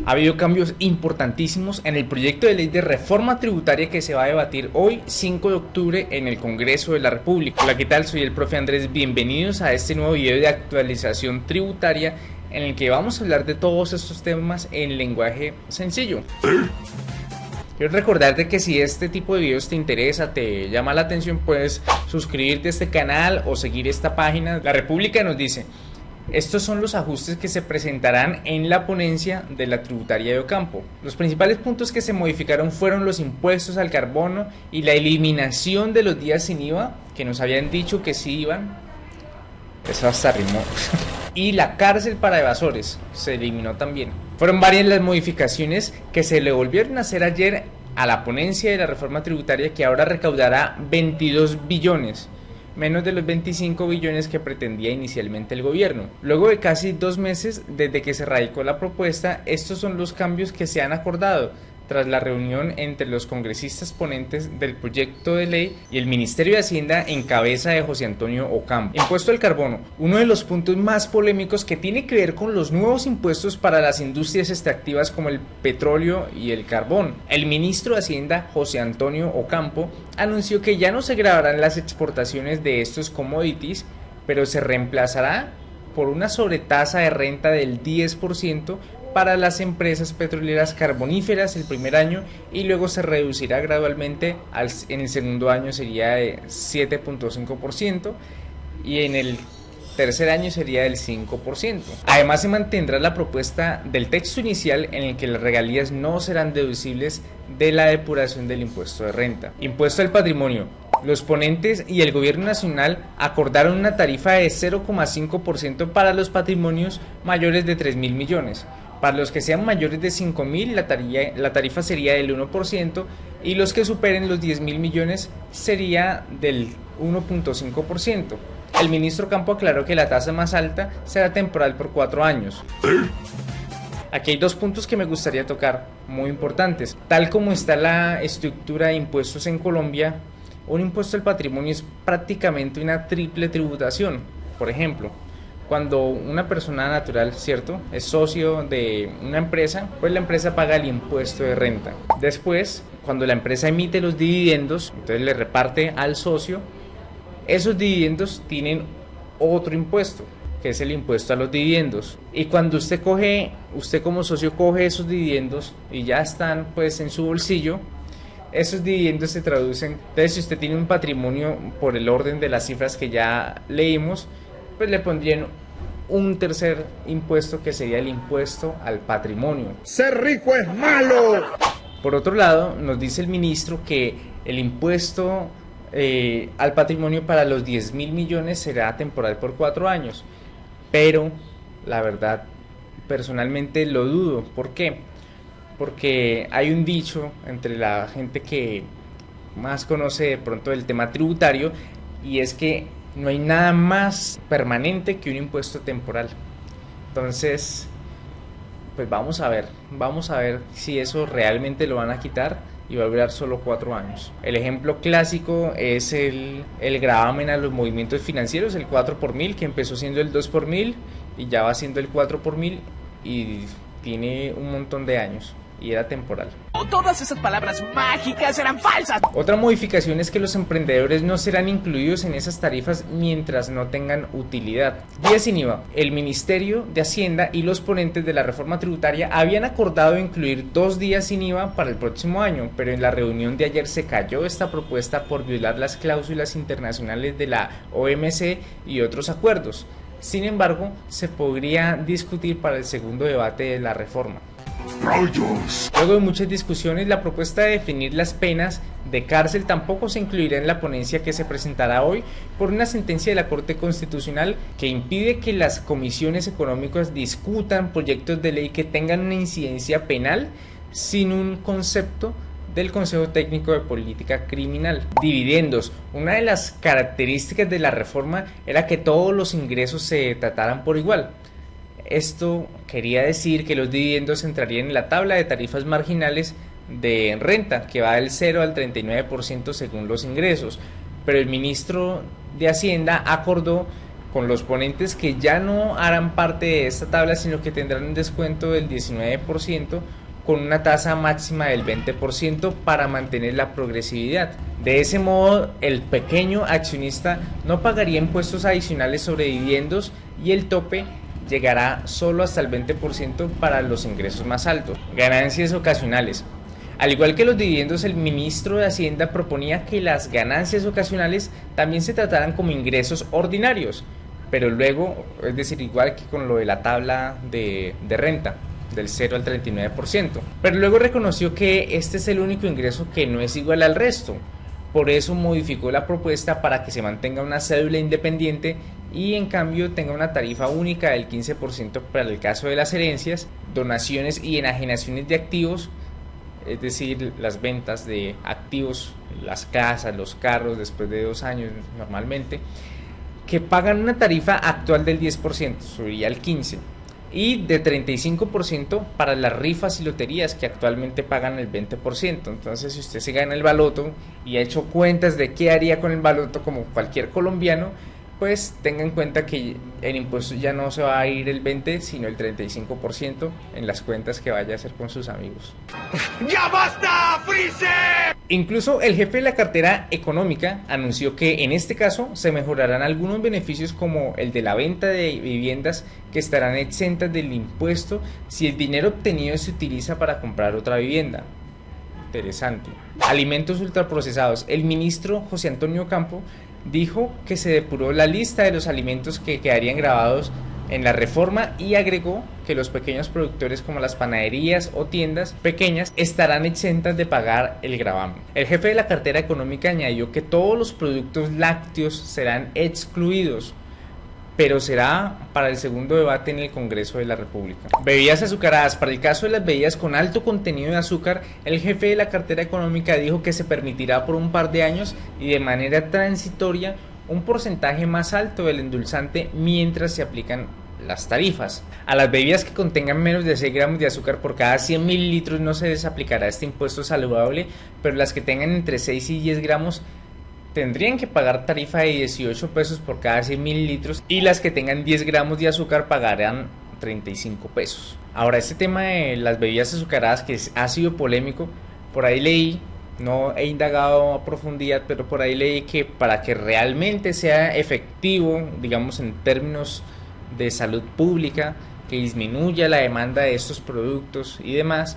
Ha habido cambios importantísimos en el proyecto de ley de reforma tributaria que se va a debatir hoy, 5 de octubre, en el Congreso de la República. Hola, ¿qué tal? Soy el profe Andrés. Bienvenidos a este nuevo video de actualización tributaria en el que vamos a hablar de todos estos temas en lenguaje sencillo. Quiero recordarte que si este tipo de videos te interesa, te llama la atención, puedes suscribirte a este canal o seguir esta página. La República nos dice: estos son los ajustes que se presentarán en la ponencia de la tributaria de Ocampo. Los principales puntos que se modificaron fueron los impuestos al carbono y la eliminación de los días sin IVA, que nos habían dicho que sí iban. Eso hasta rimó. Y la cárcel para evasores se eliminó también. Fueron varias las modificaciones que se le volvieron a hacer ayer a la ponencia de la reforma tributaria, que ahora recaudará 22 billones. Menos de los 25 billones que pretendía inicialmente el gobierno. Luego de casi 2 meses desde que se radicó la propuesta, estos son los cambios que se han acordado tras la reunión entre los congresistas ponentes del proyecto de ley y el Ministerio de Hacienda en cabeza de José Antonio Ocampo. Impuesto al carbono, uno de los puntos más polémicos, que tiene que ver con los nuevos impuestos para las industrias extractivas como el petróleo y el carbón. El ministro de Hacienda, José Antonio Ocampo, anunció que ya no se grabarán las exportaciones de estos commodities, pero se reemplazará por una sobretasa de renta del 10% para las empresas petroleras carboníferas el primer año, y luego se reducirá gradualmente. En el segundo año sería de 7.5% y en el tercer año sería del 5%. Además, se mantendrá la propuesta del texto inicial en el que las regalías no serán deducibles de la depuración del impuesto de renta. Impuesto al patrimonio. Los ponentes y el gobierno nacional acordaron una tarifa de 0,5% para los patrimonios mayores de 3.000 millones. Para los que sean mayores de 5.000, la tarifa sería del 1%, y los que superen los 10.000 millones sería del 1.5%. El ministro Ocampo aclaró que la tasa más alta será temporal por 4 años. Aquí hay 2 puntos que me gustaría tocar, muy importantes. Tal como está la estructura de impuestos en Colombia, un impuesto al patrimonio es prácticamente una triple tributación. Por ejemplo, cuando una persona natural, ¿cierto?, es socio de una empresa, pues la empresa paga el impuesto de renta. Después, cuando la empresa emite los dividendos, entonces le reparte al socio. Esos dividendos tienen otro impuesto, que es el impuesto a los dividendos. Y cuando usted como socio coge esos dividendos y ya están pues en su bolsillo, esos dividendos se traducen. Entonces, si usted tiene un patrimonio por el orden de las cifras que ya leímos, pues le pondrían un tercer impuesto, que sería el impuesto al patrimonio. ¡Ser rico es malo! Por otro lado, nos dice el ministro que el impuesto al patrimonio para los 10.000 millones será temporal por 4 años. Pero la verdad, personalmente lo dudo. ¿Por qué? Porque hay un dicho entre la gente que más conoce de pronto el tema tributario, y es que no hay nada más permanente que un impuesto temporal. Entonces, pues vamos a ver si eso realmente lo van a quitar y va a durar solo 4 años. El ejemplo clásico es el gravamen a los movimientos financieros, el 4 por mil, que empezó siendo el 2 por mil y ya va siendo el 4 por mil, y tiene un montón de años y era temporal. Todas esas palabras mágicas eran falsas. Otra modificación es que los emprendedores no serán incluidos en esas tarifas mientras no tengan utilidad. Días sin IVA. El Ministerio de Hacienda y los ponentes de la reforma tributaria habían acordado incluir 2 días sin IVA para el próximo año, pero en la reunión de ayer se cayó esta propuesta por violar las cláusulas internacionales de la OMC y otros acuerdos. Sin embargo, se podría discutir para el segundo debate de la reforma. Luego de muchas discusiones, la propuesta de definir las penas de cárcel tampoco se incluirá en la ponencia que se presentará hoy, por una sentencia de la Corte Constitucional que impide que las comisiones económicas discutan proyectos de ley que tengan una incidencia penal sin un concepto del Consejo Técnico de Política Criminal. Dividendos. Una de las características de la reforma era que todos los ingresos se trataran por igual. Esto quería decir que los dividendos entrarían en la tabla de tarifas marginales de renta, que va del 0 al 39% según los ingresos, pero el ministro de Hacienda acordó con los ponentes que ya no harán parte de esta tabla, sino que tendrán un descuento del 19% con una tasa máxima del 20% para mantener la progresividad. De ese modo, el pequeño accionista no pagaría impuestos adicionales sobre dividendos y el tope llegará solo hasta el 20% para los ingresos más altos. Ganancias ocasionales. Al igual que los dividendos, el ministro de Hacienda proponía que las ganancias ocasionales también se trataran como ingresos ordinarios, pero luego, es decir, igual que con lo de la tabla de renta, del 0 al 39%, pero luego reconoció que este es el único ingreso que no es igual al resto. Por eso modificó la propuesta para que se mantenga una cédula independiente y en cambio tenga una tarifa única del 15% para el caso de las herencias, donaciones y enajenaciones de activos, es decir, las ventas de activos, las casas, los carros después de 2 años normalmente, que pagan una tarifa actual del 10%, subiría al 15%, y de 35% para las rifas y loterías que actualmente pagan el 20%. Entonces, si usted se gana el baloto y ha hecho cuentas de qué haría con el baloto como cualquier colombiano, pues tenga en cuenta que el impuesto ya no se va a ir el 20%, sino el 35% en las cuentas que vaya a hacer con sus amigos. ¡Ya basta, Freezer! Incluso el jefe de la cartera económica anunció que en este caso se mejorarán algunos beneficios como el de la venta de viviendas que estarán exentas del impuesto si el dinero obtenido se utiliza para comprar otra vivienda. Interesante. Alimentos ultraprocesados. El ministro José Antonio Campo dijo que se depuró la lista de los alimentos que quedarían grabados en la reforma y agregó que los pequeños productores como las panaderías o tiendas pequeñas estarán exentas de pagar el gravamen. El jefe de la cartera económica añadió que todos los productos lácteos serán excluidos, pero será para el segundo debate en el Congreso de la República. Bebidas azucaradas. Para el caso de las bebidas con alto contenido de azúcar, el jefe de la cartera económica dijo que se permitirá por un par de años y de manera transitoria un porcentaje más alto del endulzante mientras se aplican las tarifas. A las bebidas que contengan menos de 6 gramos de azúcar por cada 100 mililitros no se les aplicará este impuesto saludable, pero las que tengan entre 6 y 10 gramos tendrían que pagar tarifa de 18 pesos por cada 100 mililitros y las que tengan 10 gramos de azúcar pagarán 35 pesos. Ahora, este tema de las bebidas azucaradas que ha sido polémico, por ahí leí, no he indagado a profundidad, pero por ahí leí que para que realmente sea efectivo, digamos en términos de salud pública, que disminuya la demanda de estos productos y demás,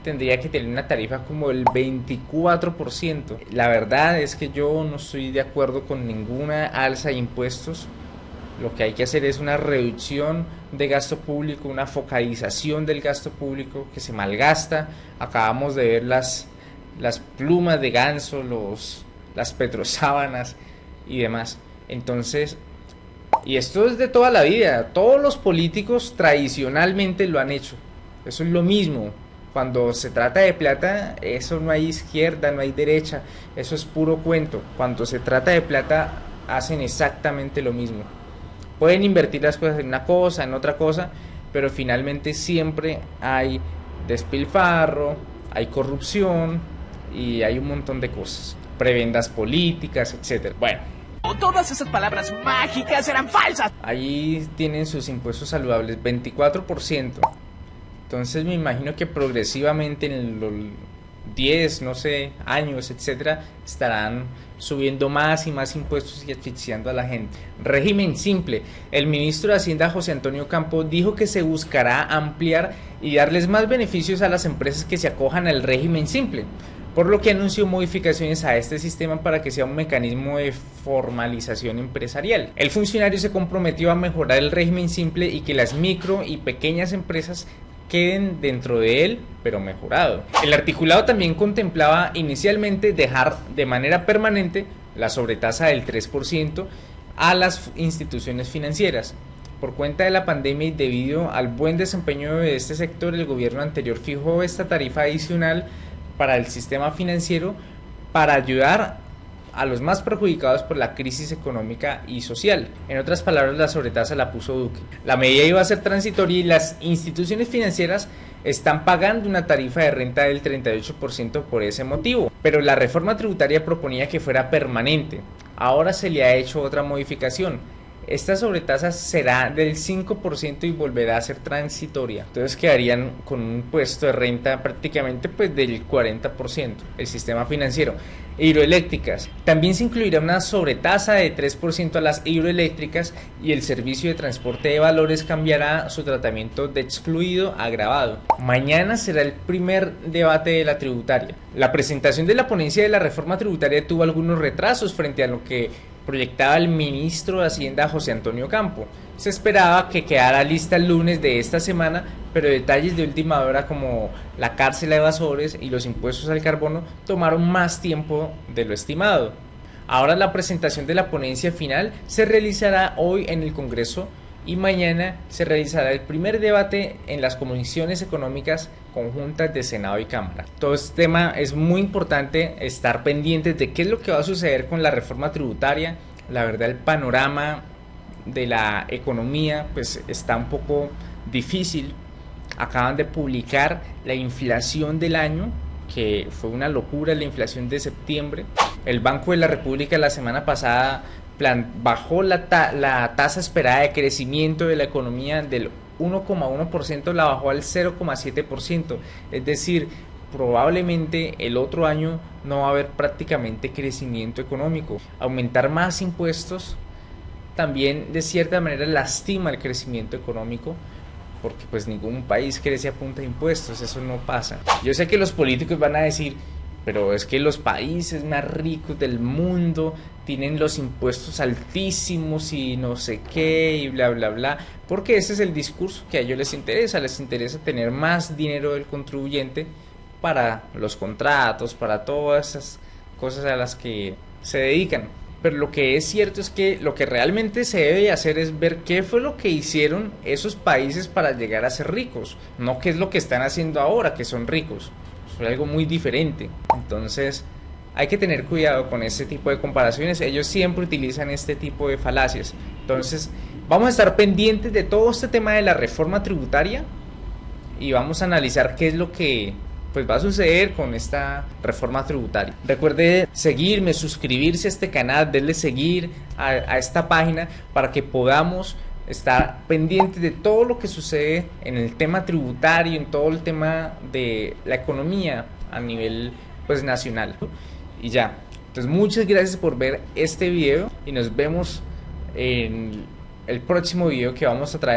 tendría que tener una tarifa como el 24%. La verdad es que yo no estoy de acuerdo con ninguna alza de impuestos. Lo que hay que hacer es una reducción de gasto público, una focalización del gasto público que se malgasta. Acabamos de ver las plumas de ganso, las petrosábanas y demás. Entonces, y esto es de toda la vida, todos los políticos tradicionalmente lo han hecho. Eso es lo mismo. Cuando se trata de plata, eso no hay izquierda, no hay derecha, eso es puro cuento. Cuando se trata de plata, hacen exactamente lo mismo. Pueden invertir las cosas en una cosa, en otra cosa, pero finalmente siempre hay despilfarro, hay corrupción y hay un montón de cosas. Prebendas políticas, etcétera. Bueno. Todas esas palabras mágicas eran falsas. Ahí tienen sus impuestos saludables, 24%. Entonces me imagino que progresivamente en los 10, no sé, años, etcétera, estarán subiendo más y más impuestos y asfixiando a la gente. Régimen simple. El ministro de Hacienda José Antonio Campo dijo que se buscará ampliar y darles más beneficios a las empresas que se acojan al régimen simple, por lo que anunció modificaciones a este sistema para que sea un mecanismo de formalización empresarial. El funcionario se comprometió a mejorar el régimen simple y que las micro y pequeñas empresas queden dentro de él, pero mejorado. El articulado también contemplaba inicialmente dejar de manera permanente la sobretasa del 3% a las instituciones financieras. Por cuenta de la pandemia y debido al buen desempeño de este sector, el gobierno anterior fijó esta tarifa adicional para el sistema financiero para ayudar a los más perjudicados por la crisis económica y social. En otras palabras, la sobretasa la puso Duque. La medida iba a ser transitoria y las instituciones financieras están pagando una tarifa de renta del 38% por ese motivo, pero la reforma tributaria proponía que fuera permanente. Ahora se le ha hecho otra modificación. esta sobretasa será del 5% y volverá a ser transitoria. Entonces quedarían con un impuesto de renta prácticamente pues del 40%, el sistema financiero. Hidroeléctricas. También se incluirá una sobretasa de 3% a las hidroeléctricas y el servicio de transporte de valores cambiará su tratamiento de excluido a agravado. Mañana será el primer debate de la tributaria. La presentación de la ponencia de la reforma tributaria tuvo algunos retrasos frente a lo que proyectaba el ministro de Hacienda José Antonio Campo. Se esperaba que quedara lista el lunes de esta semana, pero detalles de última hora como la cárcel de evasores y los impuestos al carbono tomaron más tiempo de lo estimado. Ahora la presentación de la ponencia final se realizará hoy en el Congreso y mañana se realizará el primer debate en las comisiones económicas conjuntas de Senado y Cámara. Todo este tema es muy importante estar pendientes de qué es lo que va a suceder con la reforma tributaria. La verdad, el panorama de la economía pues está un poco difícil. Acaban de publicar la inflación del año, que fue una locura, la inflación de septiembre. El Banco de la República la semana pasada bajó la tasa esperada de crecimiento de la economía del 1,1%, la bajó al 0,7%, es decir, probablemente el otro año no va a haber prácticamente crecimiento económico. Aumentar más impuestos también de cierta manera lastima el crecimiento económico, porque pues ningún país crece a punta de impuestos, eso no pasa. Yo sé que los políticos van a decir, pero es que los países más ricos del mundo tienen los impuestos altísimos y no sé qué y bla bla bla, porque ese es el discurso que a ellos les interesa tener más dinero del contribuyente para los contratos, para todas esas cosas a las que se dedican. Pero lo que es cierto es que lo que realmente se debe hacer es ver qué fue lo que hicieron esos países para llegar a ser ricos, no qué es lo que están haciendo ahora que son ricos. Es algo muy diferente. Entonces hay que tener cuidado con este tipo de comparaciones. Ellos siempre utilizan este tipo de falacias. Entonces vamos a estar pendientes de todo este tema de la reforma tributaria y vamos a analizar qué es lo que pues va a suceder con esta reforma tributaria. Recuerde seguirme, suscribirse a este canal, darle seguir a esta página para que podamos estar pendientes de todo lo que sucede en el tema tributario, en todo el tema de la economía a nivel pues nacional. Y ya, entonces muchas gracias por ver este video y nos vemos en el próximo video que vamos a traer.